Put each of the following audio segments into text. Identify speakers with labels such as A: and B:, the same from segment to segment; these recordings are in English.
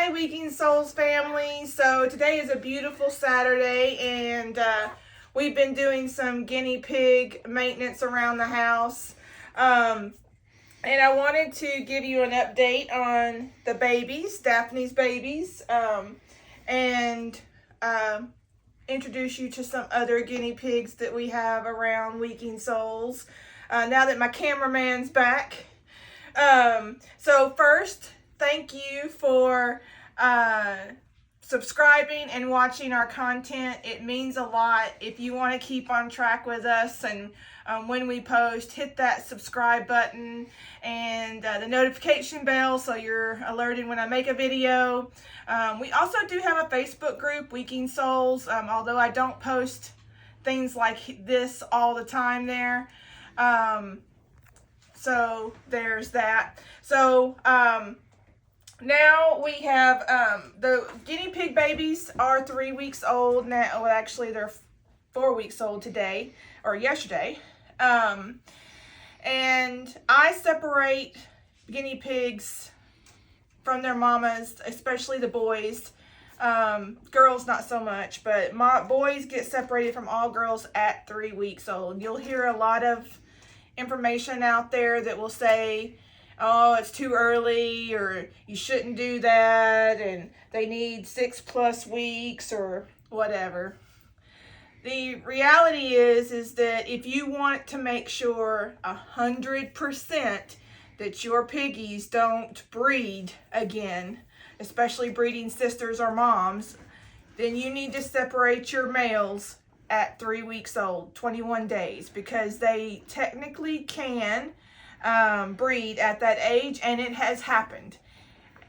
A: Hi, Weekend Souls family. So today is a beautiful Saturday, and we've been doing some guinea pig maintenance around the house. And I wanted to give you an update on the babies, Daphne's babies, and introduce you to some other guinea pigs that we have around Weekend Souls. Now that my cameraman's back. So first, thank you for subscribing and watching our content. It means a lot. If you want to keep on track with us and when we post, hit that subscribe button and the notification bell so you're alerted when I make a video. We also do have a Facebook group, Weekend Souls, although I don't post things like this all the time there. So there's that. So now we have the guinea pig babies are 3 weeks old now. Well, actually they're 4 weeks old today or yesterday. And I separate guinea pigs from their mamas, especially the boys. Girls not so much, but boys get separated from all girls at 3 weeks old. You'll hear a lot of information out there that will say, oh, it's too early, or you shouldn't do that, and they need 6+ weeks or whatever. The reality is that if you want to make sure 100% that your piggies don't breed again, especially breeding sisters or moms, then you need to separate your males at 3 weeks old, 21 days, because they technically can breed at that age, and it has happened.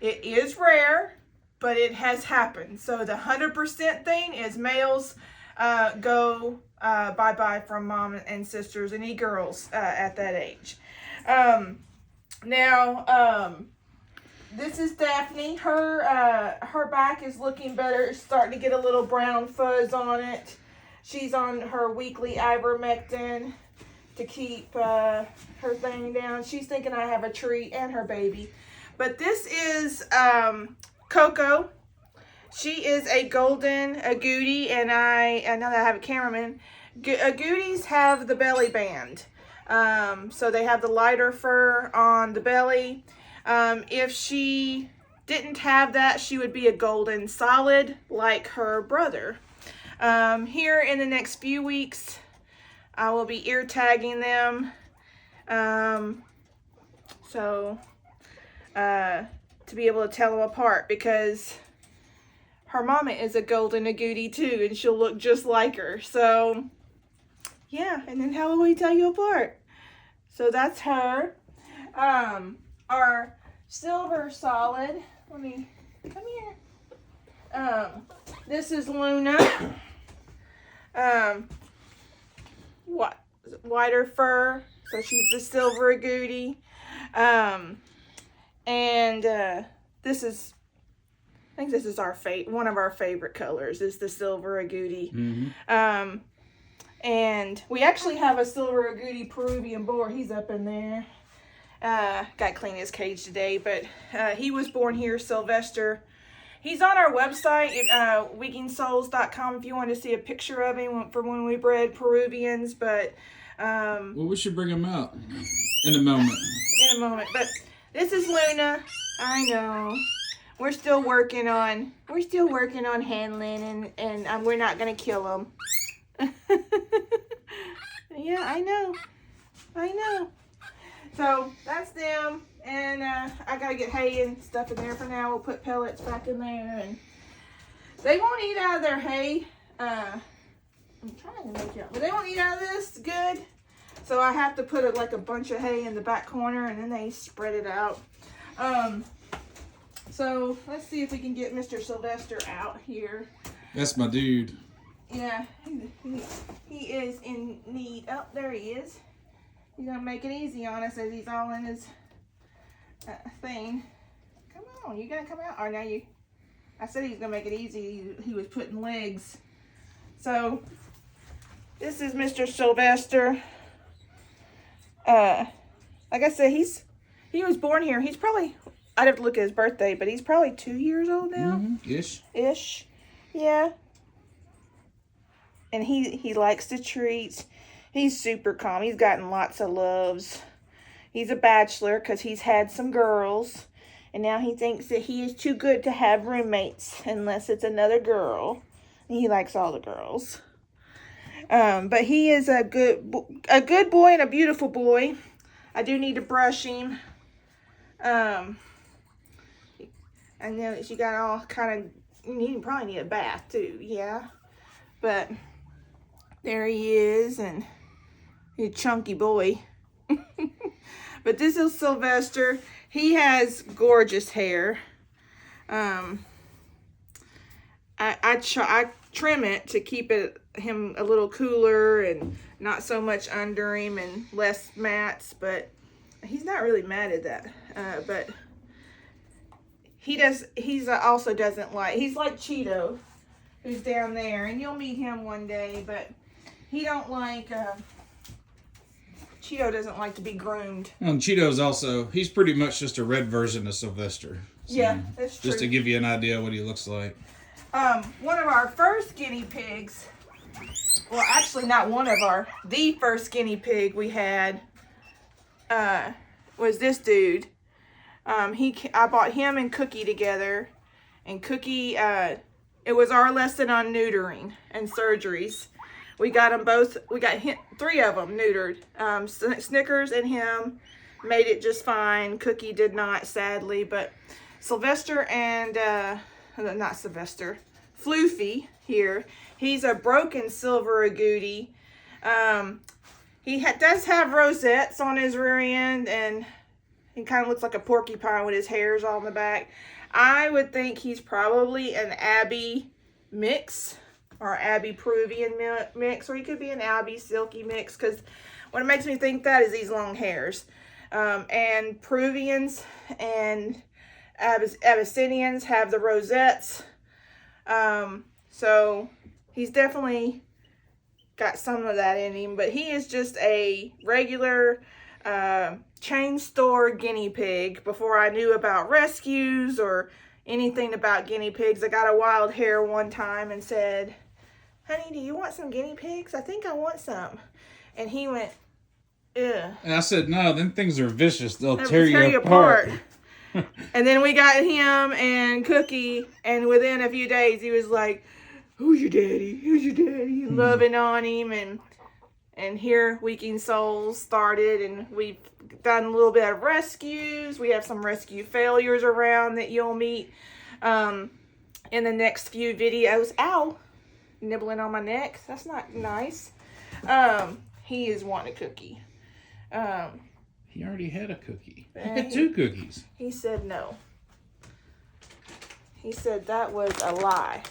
A: It is rare, but it has happened. So the 100% thing is males go bye-bye from mom and sisters, any girls at that age. This is Daphne. Her back is looking better. It's starting to get a little brown fuzz on it. She's on her weekly ivermectin to keep her thing down. She's thinking I have a treat, and her baby. But this is Coco. She is a golden agouti, and I know that I have a cameraman. Agoutis have the belly band. So they have the lighter fur on the belly. If she didn't have that, she would be a golden solid like her brother. Here in the next few weeks, I will be ear tagging them. To be able to tell them apart, because her mama is a golden agouti too, and she'll look just like her. So yeah, and then how will we tell you apart? So that's her. Our silver solid, come here. This is Luna. Whiter fur, so she's the silver agouti. This is, I think this is one of our favorite colors is the silver agouti. Mm-hmm. And we actually have a silver agouti Peruvian boar. He's up in there. Got to clean his cage today, but he was born here, Sylvester. He's on our website, weekendsouls.com, if you want to see a picture of him for when we bred Peruvians. But
B: well, we should bring him out in a moment.
A: But this is Luna. I know. We're still working on handling, and we're not gonna kill him. Yeah, I know. So that's them, and I gotta get hay and stuff in there for now. We'll put pellets back in there, and they won't eat out of their hay. I'm trying to make it, but they won't eat out of this good. So I have to put a bunch of hay in the back corner, and then they spread it out. So let's see if we can get Mr. Sylvester out here.
B: That's my dude.
A: Yeah, he is in need. Oh, there he is. He's gonna make it easy on us as he's all in his thing. Come on, you gotta come out. Or now I said he's gonna make it easy. He was putting legs. So this is Mr. Sylvester. Like I said, he was born here. He's probably I'd have to look at his birthday, but he's probably 2 years old now.
B: Ish.
A: Yeah. And he likes the treats. He's super calm. He's gotten lots of loves. He's a bachelor because he's had some girls. And now he thinks that he is too good to have roommates unless it's another girl. And he likes all the girls. But he is a good boy and a beautiful boy. I do need to brush him. I know that you got all kind of, you probably need a bath too, yeah. But there he is, and he's a chunky boy. But this is Sylvester. He has gorgeous hair. I trim it to keep him a little cooler and not so much under him and less mats, but he's not really mad at that. But he's also doesn't like, he's like Cheeto, who's down there, and you'll meet him one day, but he don't like, Cheeto doesn't like to be groomed.
B: And Cheeto's also, he's pretty much just a red version of Sylvester. So,
A: yeah, that's true.
B: Just to give you an idea of what he looks like.
A: One of our first guinea pigs, well, actually not one of the first guinea pig we had, was this dude. I bought him and Cookie together, and Cookie, it was our lesson on neutering and surgeries. We got them both, we got 3 of them neutered. Snickers and him made it just fine. Cookie did not, sadly, but Sylvester and, not Sylvester, Floofy here, he's a broken silver agouti. He does have rosettes on his rear end, and he kind of looks like a porcupine with his hairs all in the back. I would think he's probably an Abbey mix, or Abbey Peruvian mix, or he could be an Abbey Silky mix, because what makes me think that is these long hairs. And Peruvians and Abyssinians have the rosettes. So he's definitely got some of that in him, but he is just a regular chain store guinea pig. Before I knew about rescues or anything about guinea pigs, I got a wild hair one time and said, "Honey, do you want some guinea pigs? I think I want some." And he went, "Ugh."
B: And I said, "No, them things are vicious. They'll tear you apart."
A: And then we got him and Cookie, and within a few days he was like, "Who's your daddy? Who's your daddy?" Loving on him, and here Weekend Souls started, and we've done a little bit of rescues. We have some rescue failures around that you'll meet in the next few videos. Ow! Nibbling on my neck. That's not nice. He is wanting a cookie.
B: He already had a cookie. He had 2 cookies.
A: He said no. He said that was a lie.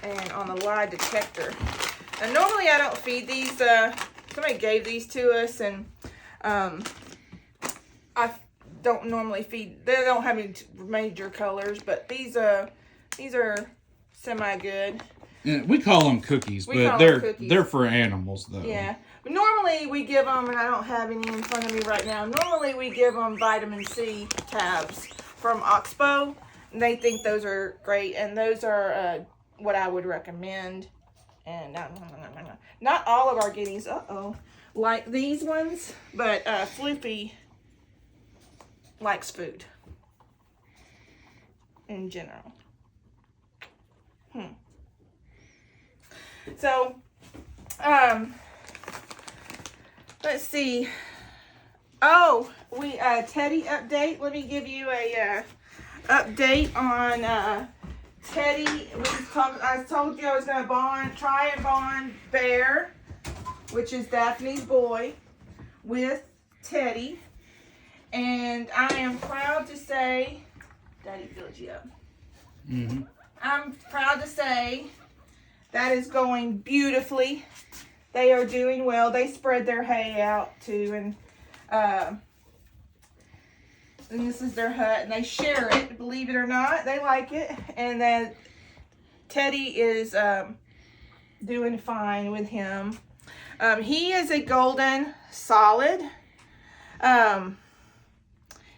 A: And on the lie detector. And normally I don't feed these. Somebody gave these to us, and I don't normally feed. They don't have any major colors, but these are semi good.
B: Yeah, we call them cookies, but they're for animals though.
A: Yeah. Normally we give them, and I don't have any in front of me right now. Normally we give them vitamin C tabs from Oxbow. And they think those are great, and those are what I would recommend. And not all of our guineas, like these ones, but Floopy likes food in general. So, let's see. Oh, Teddy update. Let me give you a update on Teddy. I told you I was going to try and bond Bear, which is Daphne's boy, with Teddy. And I am proud to say, Daddy filled you up. I'm proud to say that is going beautifully. They are doing well. They spread their hay out too, and this is their hut, and they share it. Believe it or not, they like it. And then Teddy is doing fine with him. He is a golden solid.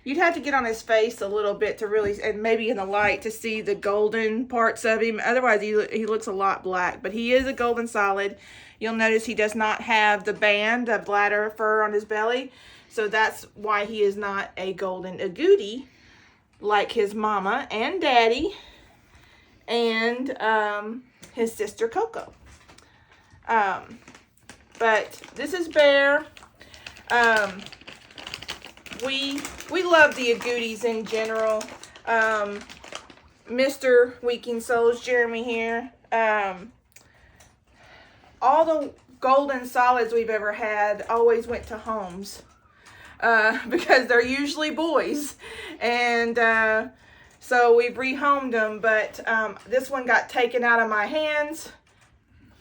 A: You'd have to get on his face a little bit to really, and maybe in the light to see the golden parts of him. Otherwise, he looks a lot black. But he is a golden solid. You'll notice he does not have the band of bladder fur on his belly. So that's why he is not a golden agouti like his mama and daddy and his sister Coco. But this is Bear. We love the agoutis in general. Mr. Weaking Souls, Jeremy here. All the golden solids we've ever had always went to homes. Because they're usually boys. And so we've rehomed them. But this one got taken out of my hands.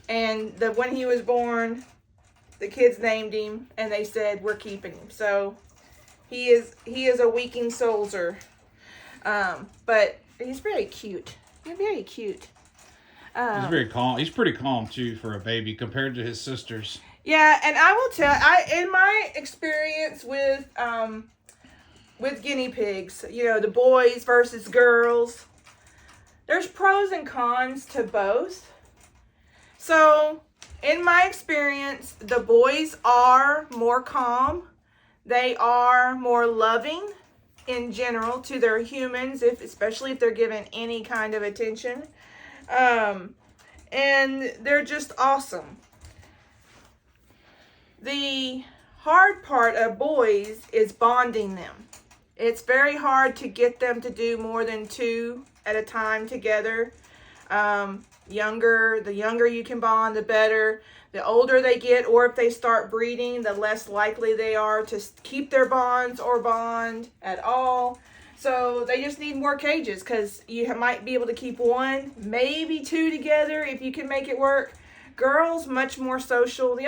A: And when he was born, the kids named him. And they said, we're keeping him. So he is a Weaking Soulser. But he's very cute. He's very cute.
B: He's very calm. He's pretty calm too for a baby compared to his sisters.
A: Yeah, and I will tell, in my experience with guinea pigs, you know, the boys versus girls, there's pros and cons to both. So, in my experience, the boys are more calm. They are more loving in general to their humans, especially if they're given any kind of attention. And they're just awesome. The hard part of boys is bonding them. It's very hard to get them to do more than 2 at a time together. The younger you can bond, the better. The older they get, or if they start breeding, the less likely they are to keep their bonds or bond at all. So they just need more cages, because you might be able to keep 1, maybe 2 together if you can make it work. Girls, much more social.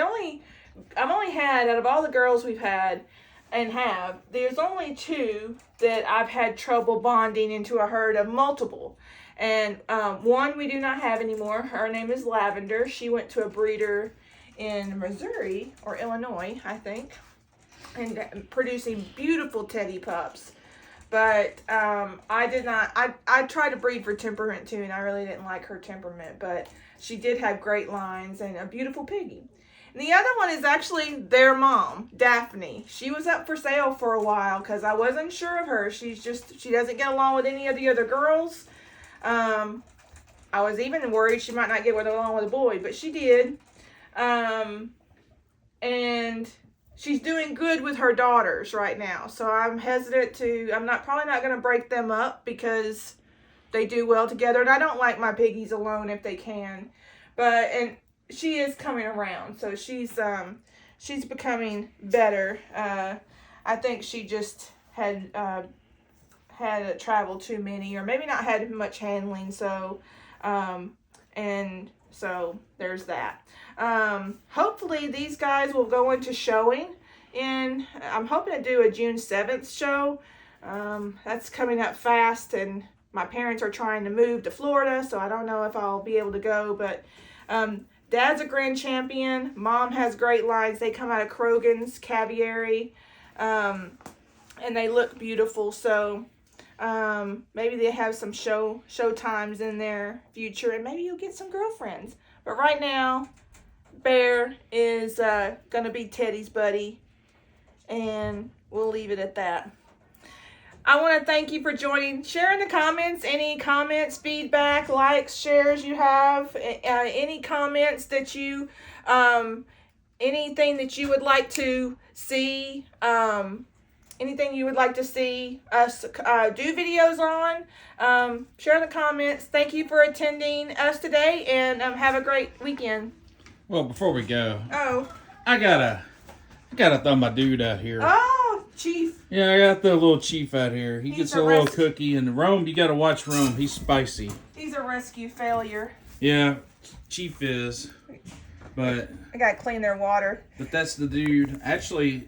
A: I've only had, out of all the girls we've had and have, there's only 2 that I've had trouble bonding into a herd of multiple. And one we do not have anymore. Her name is Lavender. She went to a breeder in Missouri or Illinois, I think, and producing beautiful teddy pups. But I did not. I tried to breed for temperament too, and I really didn't like her temperament. But she did have great lines and a beautiful piggy. And the other one is actually their mom, Daphne. She was up for sale for a while because I wasn't sure of her. She doesn't get along with any of the other girls. I was even worried she might not get along with a boy, but she did. And she's doing good with her daughters right now. So I'm hesitant probably not going to break them up because they do well together. And I don't like my piggies alone if they can. And she is coming around. So she's becoming better. I think she just had traveled too many, or maybe not had much handling. So, and so there's that. Hopefully these guys will go into showing I'm hoping to do a June 7th show. That's coming up fast, and my parents are trying to move to Florida, so I don't know if I'll be able to go, but, Dad's a grand champion. Mom has great lines. They come out of Krogan's Caviary, and they look beautiful. So, maybe they have some show times in their future, and maybe you'll get some girlfriends. But right now, Bear is going to be Teddy's buddy, and we'll leave it at that. I want to thank you for joining. Share in the comments any comments, feedback, likes, shares you have, any comments that you, anything that you would like to see, anything you would like to see us do videos on. Share in the comments. Thank you for attending us today, and have a great weekend.
B: Well, before we go,
A: I
B: gotta throw my dude out here.
A: Oh, Chief.
B: Yeah, I got the little Chief out here. He gets a little cookie, and Rome, you gotta watch Rome. He's spicy.
A: He's a rescue failure.
B: Yeah, Chief is, but
A: I gotta clean their water.
B: But that's the dude. Actually,